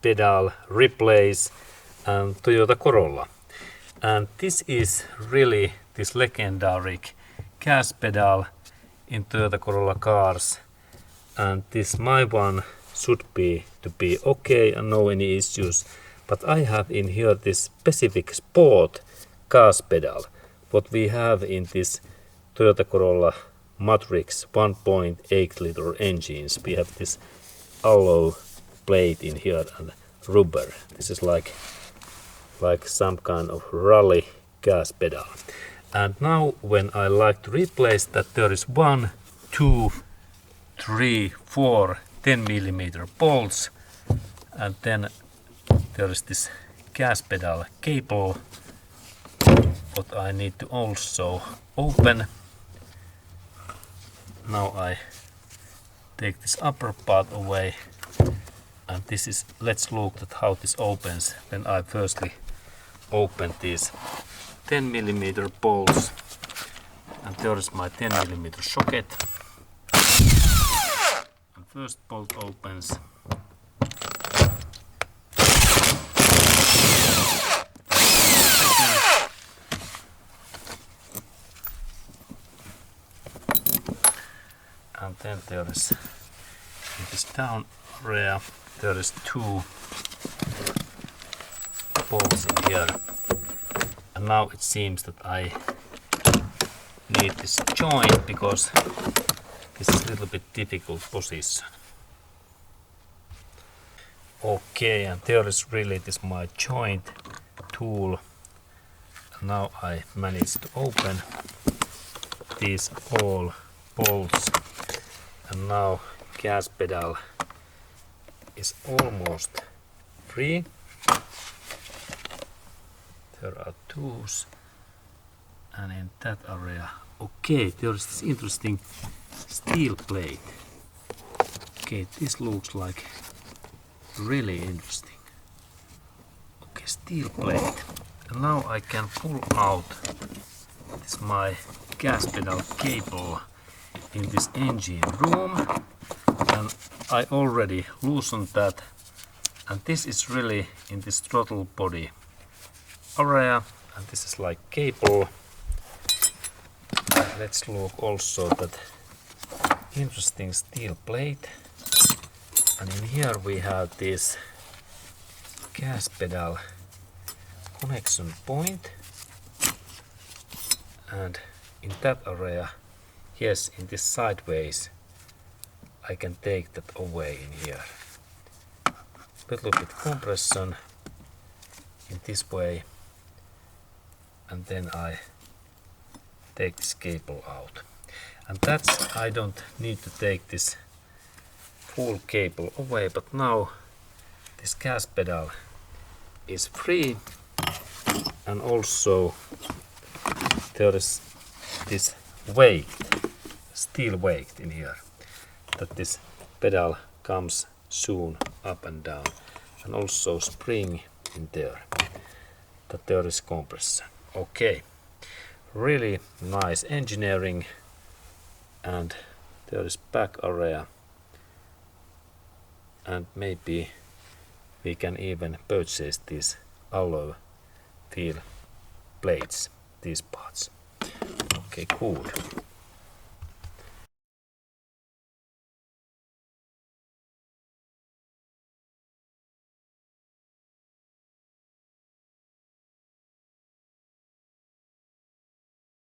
pedal replace and Toyota Corolla. And this is really this legendary gas pedal in Toyota Corolla cars. And this my one should be okay and no any issues. But I have in here this specific sport gas pedal. What we have in this Toyota Corolla Matrix 1.8 liter engines. We have this alloy plate in here and rubber. This is like some kind of rally gas pedal. And now when I like to replace that, there is 1, 2, 3, 4 10mm bolts, and then there is this gas pedal cable what I need to also open. Now I take this upper part away, and this is, let's look at how this opens. Then I firstly open these 10mm bolts, and there is my 10mm socket. And first bolt opens. And then there is in this down area there is 2 bolts in here, and now it seems that I need this joint because this is a little bit difficult position. Okay, and there is really this my joint tool. Now I managed to open these all bolts, and now gas pedal is almost free. There are tools, and in that area, okay, there is this interesting steel plate. Okay, this looks like really interesting. Okay, steel plate. And now I can pull out this my gas pedal cable in this engine room, and I already loosened that, and this is really in this throttle body area, and this is like cable. Let's look also that interesting steel plate, and in here we have this gas pedal connection point, and in that area, yes, in this sideways, I can take that away in here. Little bit compression in this way, and then I take this cable out. And that's, I don't need to take this full cable away, but now this gas pedal is free, and also there is this weight, steel weight in here, that this pedal comes soon up and down, and also spring in there, that there is compression. Okay, really nice engineering, and there is back area, and maybe we can even purchase these alloy wheel plates, these parts. Okay, cool.